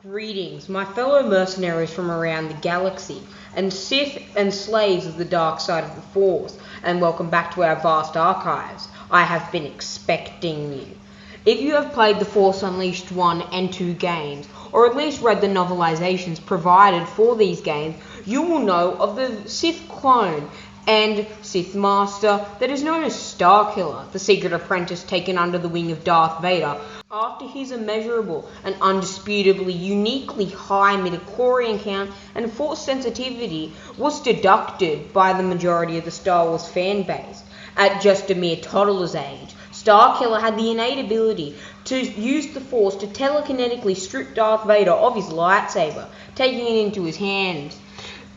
Greetings, my fellow mercenaries from around the galaxy, and Sith and slaves of the dark side of the Force, and welcome back to our vast archives. I have been expecting you. If you have played the Force Unleashed 1 and 2 games, or at least read the novelizations provided for these games, you will know of the Sith clone and Sith Master that is known as Starkiller, the secret apprentice taken under the wing of Darth Vader after his immeasurable and undisputably uniquely high midichlorian count and Force sensitivity was deducted by the majority of the Star Wars fan base. At just a mere toddler's age, Starkiller had the innate ability to use the Force to telekinetically strip Darth Vader of his lightsaber, taking it into his hands.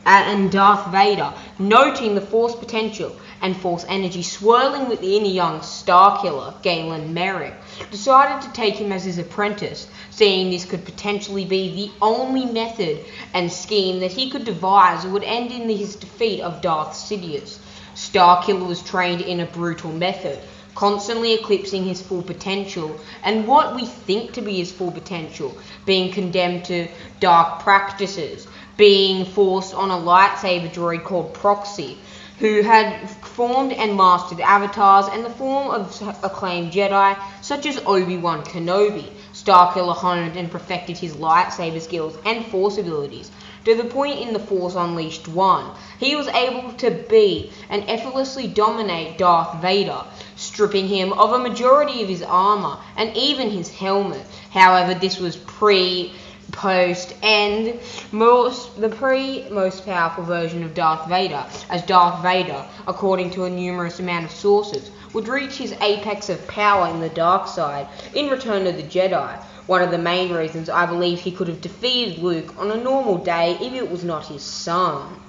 And Darth Vader, noting the Force potential and Force energy swirling within a young Starkiller, Galen Merrick, decided to take him as his apprentice, seeing this could potentially be the only method and scheme that he could devise that would end in his defeat of Darth Sidious. Starkiller was trained in a brutal method, constantly eclipsing his full potential, and what we think to be his full potential, being condemned to dark practices, being forced on a lightsaber droid called Proxy, who had formed and mastered avatars in the form of acclaimed Jedi such as Obi-Wan Kenobi. Starkiller honed and perfected his lightsaber skills and Force abilities to the point in the Force Unleashed 1 he was able to beat and effortlessly dominate Darth Vader, stripping him of a majority of his armor and even his helmet. However, this was post and most powerful version of Darth Vader, as Darth Vader, according to a numerous amount of sources, would reach his apex of power in the dark side in Return of the Jedi. One of the main reasons I believe he could have defeated Luke on a normal day if it was not his son.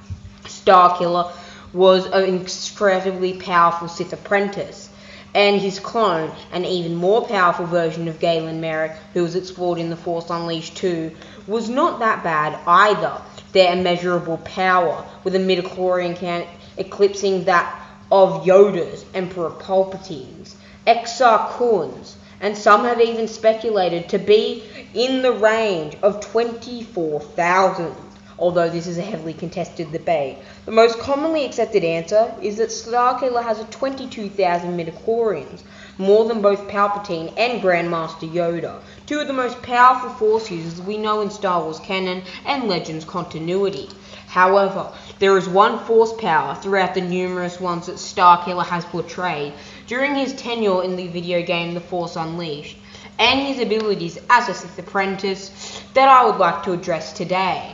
Starkiller was an incredibly powerful Sith apprentice, and his clone, an even more powerful version of Galen Merrick, who was explored in The Force Unleashed 2, was not that bad either. Their immeasurable power, with a midichlorian count eclipsing that of Yoda's, Emperor Palpatine's, Exar Kun's, and some have even speculated to be in the range of 24,000. Although this is a heavily contested debate, the most commonly accepted answer is that Starkiller has a 22,000 midichlorians, more than both Palpatine and Grandmaster Yoda, two of the most powerful Force users we know in Star Wars canon and Legends continuity. However, there is one Force power throughout the numerous ones that Starkiller has portrayed during his tenure in the video game The Force Unleashed, and his abilities as a Sith apprentice that I would like to address today.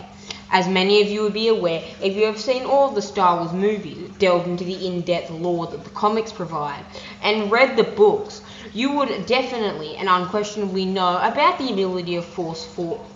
As many of you would be aware, if you have seen all of the Star Wars movies, delved into the in-depth lore that the comics provide, and read the books, you would definitely and unquestionably know about the ability of Force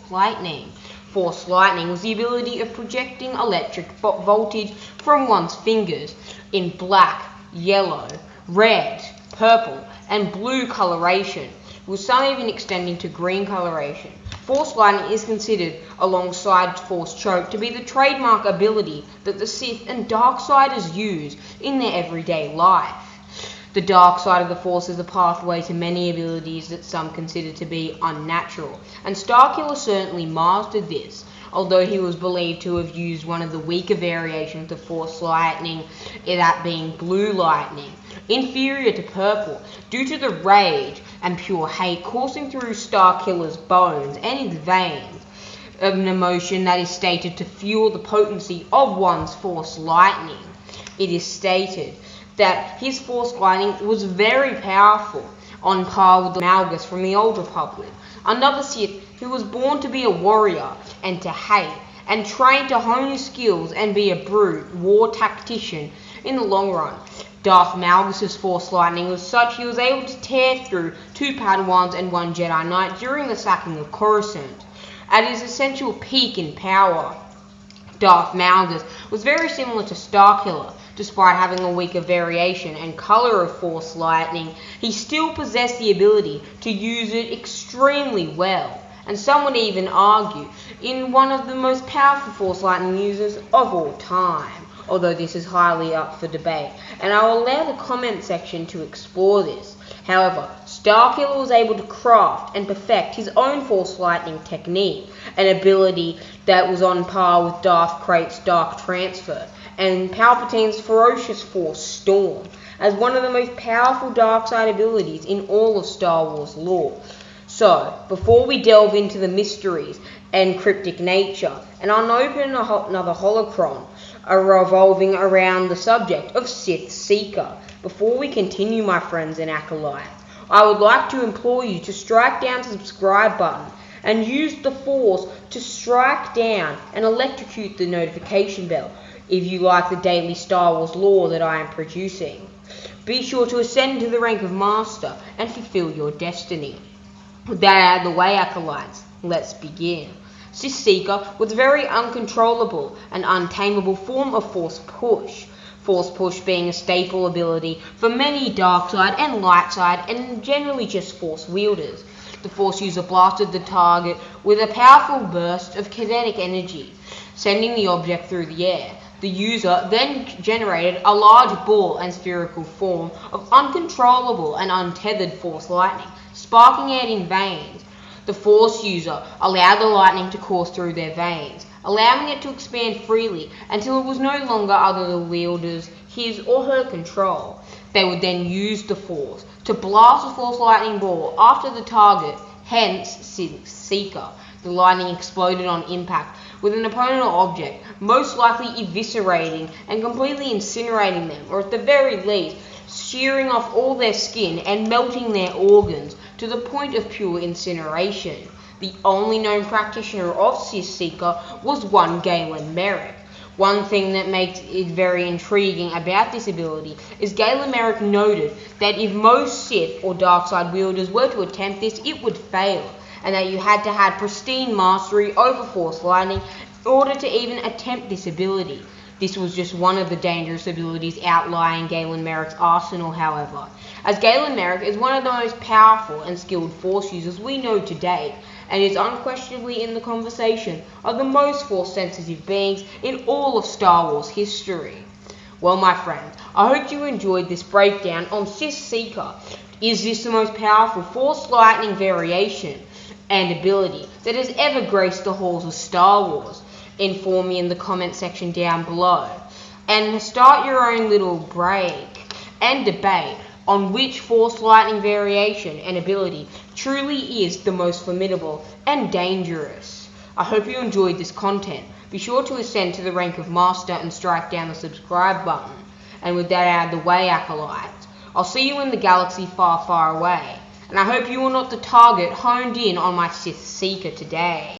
Lightning. Force Lightning was the ability of projecting electric voltage from one's fingers in black, yellow, red, purple, and blue coloration, with some even extending to green coloration. Force Lightning is considered, alongside Force Choke, to be the trademark ability that the Sith and Darksiders use in their everyday life. The dark side of the Force is a pathway to many abilities that some consider to be unnatural, and Starkiller certainly mastered this, although he was believed to have used one of the weaker variations of Force Lightning, that being Blue Lightning, inferior to Purple, due to the rage and pure hate coursing through Starkiller's bones and his veins, an emotion that is stated to fuel the potency of one's Force Lightning. It is stated that his Force Lightning was very powerful, on par with the Malgus from the Old Republic, another Sith who was born to be a warrior and to hate, and trained to hone his skills and be a brute war tactician in the long run. Darth Malgus' Force Lightning was such he was able to tear through 2 Padawans and 1 Jedi Knight during the sacking of Coruscant. At his essential peak in power, Darth Malgus was very similar to Starkiller. Despite having a weaker variation and color of Force Lightning, he still possessed the ability to use it extremely well, and some would even argue in one of the most powerful Force Lightning users of all time, although this is highly up for debate, and I will allow the comment section to explore this. However, Starkiller was able to craft and perfect his own Force Lightning technique, an ability that was on par with Darth Krayt's Dark Transfer and Palpatine's ferocious Force Storm, as one of the most powerful dark side abilities in all of Star Wars lore. So, before we delve into the mysteries and cryptic nature, and unopen another holocron revolving around the subject of Sith Seeker, before we continue, my friends and acolytes, I would like to implore you to strike down the subscribe button and use the Force to strike down and electrocute the notification bell if you like the daily Star Wars lore that I am producing. Be sure to ascend to the rank of Master and fulfill your destiny. With that out of the way, acolytes, let's begin. Sith Seeker was a very uncontrollable and untamable form of Force Push. Force Push being a staple ability for many dark side and light side and generally just Force wielders. The Force user blasted the target with a powerful burst of kinetic energy, sending the object through the air. The user then generated a large ball and spherical form of uncontrollable and untethered Force Lightning, sparking out in veins. The Force user allowed the lightning to course through their veins, allowing it to expand freely until it was no longer under the wielder's, his or her control. They would then use the Force to blast a Force Lightning ball after the target, hence Sith Seeker. The lightning exploded on impact with an opponent or object, most likely eviscerating and completely incinerating them, or at the very least, shearing off all their skin and melting their organs to the point of pure incineration. The only known practitioner of Sith Seeker was one Galen Merrick. One thing that makes it very intriguing about this ability is Galen Merrick noted that if most Sith or Darkside wielders were to attempt this, it would fail, and that you had to have pristine mastery over Force Lightning in order to even attempt this ability. This was just one of the dangerous abilities outlying Galen Merrick's arsenal, however, as Galen Merrick is one of the most powerful and skilled Force users we know to date, and is unquestionably in the conversation of the most Force-sensitive beings in all of Star Wars history. Well, my friends, I hope you enjoyed this breakdown on Sith Seeker. Is this the most powerful Force Lightning variation and ability that has ever graced the halls of Star Wars? Inform me in the comment section down below, and start your own little break and debate on which Force Lightning variation and ability truly is the most formidable and dangerous. I hope you enjoyed this content. Be sure to ascend to the rank of Master and strike down the subscribe button. And with that out of the way, acolytes, I'll see you in the galaxy far, far away. And I hope you are not the target honed in on my Sith Seeker today.